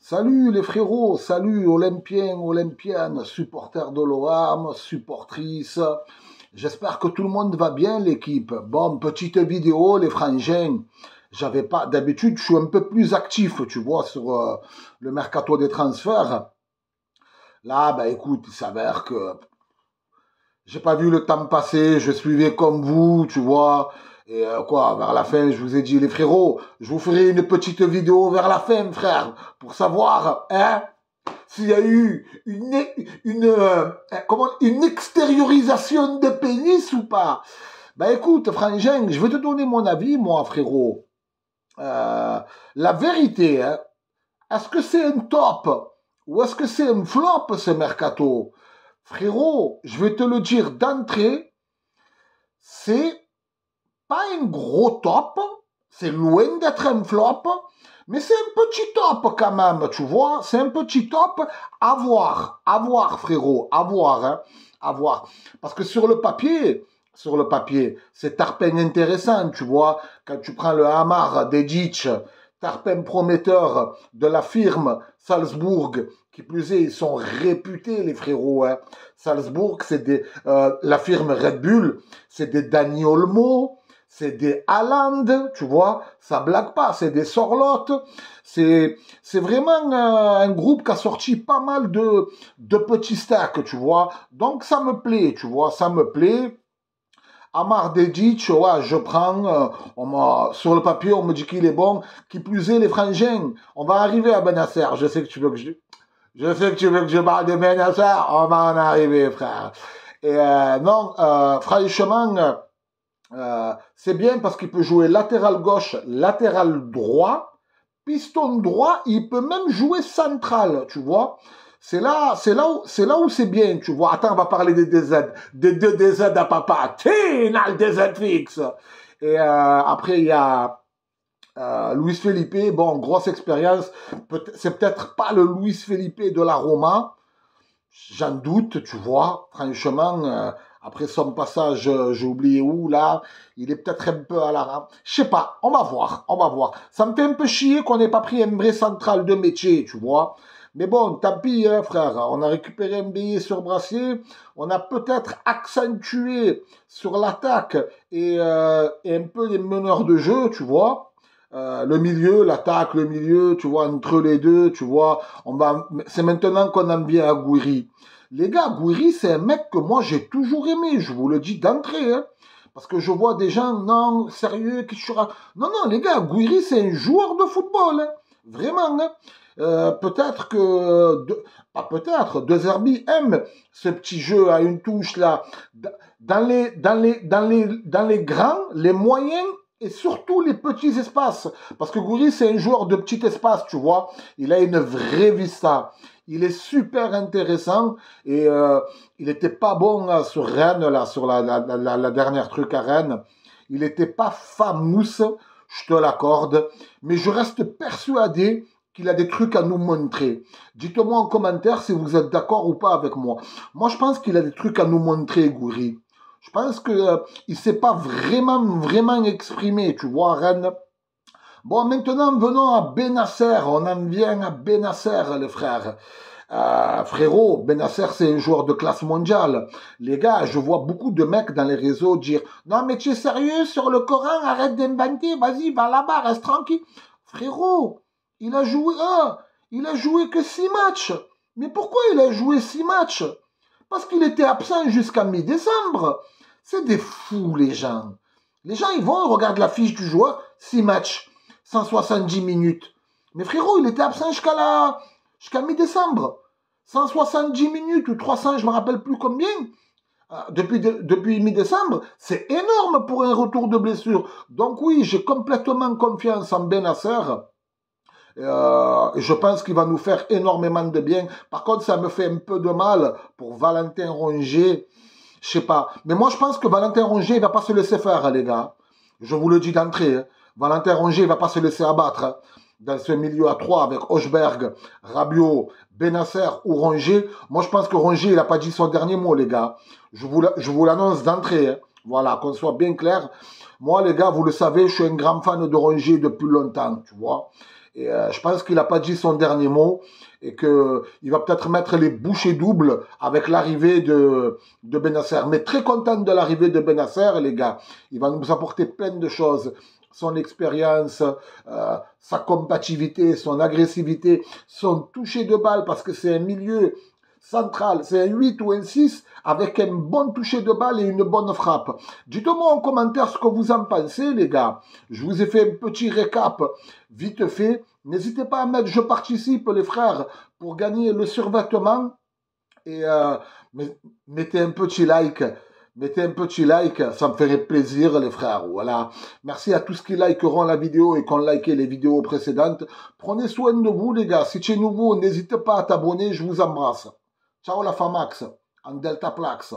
Salut les frérots, salut Olympiens, Olympiennes, supporters de l'OM, supportrices. J'espère que tout le monde va bien, l'équipe. Bon, petite vidéo, les frangins. J'avais pas, d'habitude, je suis un peu plus actif, tu vois, sur le mercato des transferts. Là, bah écoute, il s'avère que j'ai pas vu le temps passer, je suivais comme vous, tu vois. Et quoi, vers la fin, je vous ai dit, les frérots, je vous ferai une petite vidéo vers la fin, frère, pour savoir, hein, s'il y a eu une extériorisation de pénis ou pas. Ben écoute, frangin, je vais te donner mon avis, moi, frérot. Euh, la vérité, hein, est-ce que c'est un top ou est-ce que c'est un flop, ce mercato? Frérot, je vais te le dire d'entrée, c'est pas un gros top, c'est loin d'être un flop, mais c'est un petit top quand même, tu vois, c'est un petit top à voir frérot, à voir, hein, à voir. Parce que sur le papier, c'est tarpin intéressant, tu vois, quand tu prends le Hamar d'Edic, tarpin prometteur de la firme Salzbourg, qui plus est, ils sont réputés les frérots, hein. Salzbourg, c'est la firme Red Bull, c'est des Dani Olmo, c'est des Haaland, tu vois, ça blague pas, c'est des Sorlotte, c'est vraiment un groupe qui a sorti pas mal de petits stacks, tu vois, donc ça me plaît, tu vois, ça me plaît. Amar Dedic, ouais, je prends, sur le papier, on me dit qu'il est bon, qui plus est, les frangins, on va arriver à Benasser, je sais que tu veux que je sais que tu veux que je parle de Benasser, on va en arriver, frère. Et non, franchement, c'est bien parce qu'il peut jouer latéral gauche, latéral droit, piston droit, il peut même jouer central, tu vois. C'est là où c'est bien, tu vois. Attends, on va parler des DZ, des deux DZ à papa. Tina, le DZ fixe. Et après, il y a Luis Felipe. Bon, grosse expérience. C'est peut-être pas le Luis Felipe de la Roma. J'en doute, tu vois. Franchement, après son passage, j'ai oublié où, là, il est peut-être un peu à la rame. Je sais pas, on va voir, on va voir. Ça me fait un peu chier qu'on n'ait pas pris un vrai central de métier, tu vois. Mais bon, tant pis, hein, frère. On a récupéré un billet sur Brassier. On a peut-être accentué sur l'attaque et un peu les meneurs de jeu, tu vois. Le milieu, l'attaque, le milieu, tu vois, entre les deux, tu vois, c'est maintenant qu'on en vient à Gouiri. Les gars, Gouiri, c'est un mec que moi j'ai toujours aimé, je vous le dis d'entrée, hein, parce que je vois des gens, non, sérieux, qui sera. Non, non, les gars, Gouiri, c'est un joueur de football, hein, vraiment, hein. Peut-être que, pas peut-être, De Zerbi aime ce petit jeu à une touche là. Dans les grands, les moyens et surtout les petits espaces. Parce que Gouiri, c'est un joueur de petit espace, tu vois. Il a une vraie vista. Il est super intéressant et il n'était pas bon là, sur Rennes, là, sur la dernière truc à Rennes. Il n'était pas famous, je te l'accorde, mais je reste persuadé qu'il a des trucs à nous montrer. Dites-moi en commentaire si vous êtes d'accord ou pas avec moi. Moi, je pense qu'il a des trucs à nous montrer, Gouiri. Je pense que il s'est pas vraiment exprimé, tu vois, Rennes. Bon, maintenant, venons à Benasser. On en vient à Benasser, les frères. Frérot, Benasser, c'est un joueur de classe mondiale. Les gars, je vois beaucoup de mecs dans les réseaux dire « Non, mais tu es sérieux sur le Coran, arrête d'inventer, vas-y, va là-bas, reste tranquille. » Frérot, il a joué que 6 matchs. Mais pourquoi il a joué 6 matchs? Parce qu'il était absent jusqu'à mi-décembre. C'est des fous, les gens. Les gens, ils vont, ils regardent la fiche du joueur, 6 matchs, 170 minutes. Mais frérot, il était absent jusqu'à mi-décembre. 170 minutes ou 300, je ne me rappelle plus combien. Depuis mi-décembre, c'est énorme pour un retour de blessure. Donc oui, j'ai complètement confiance en Benasser. Je pense qu'il va nous faire énormément de bien. Par contre, ça me fait un peu de mal pour Valentin Rongier. Je sais pas. Mais moi, je pense que Valentin Rongier, il va pas se laisser faire, les gars. Je vous le dis d'entrée. Hein. Valentin Rongier, il va pas se laisser abattre. Hein. Dans ce milieu à 3 avec Hochberg, Rabiot, Benasser ou Rongier. Moi, je pense que Rongier, il a pas dit son dernier mot, les gars. Je vous l'annonce d'entrée. Hein. Voilà, qu'on soit bien clair. Moi, les gars, vous le savez, je suis un grand fan de Rongier depuis longtemps, tu vois. Et je pense qu'il n'a pas dit son dernier mot et qu'il va peut-être mettre les bouchées doubles avec l'arrivée de Bennacer. Mais très content de l'arrivée de Bennacer, les gars. Il va nous apporter plein de choses. Son expérience, sa combativité, son agressivité, son toucher de balle, parce que c'est un milieu central, c'est un 8 ou un 6 avec un bon toucher de balle et une bonne frappe. Dites-moi en commentaire ce que vous en pensez, les gars. Je vous ai fait un petit récap vite fait. N'hésitez pas à mettre je participe, les frères, pour gagner le survêtement. Et mettez un petit like. Mettez un petit like, ça me ferait plaisir, les frères. Voilà. Merci à tous qui likeront la vidéo et qui ont liké les vidéos précédentes. Prenez soin de vous, les gars. Si tu es nouveau, n'hésitez pas à t'abonner. Je vous embrasse. Ciao la Famax, en Delta Plax.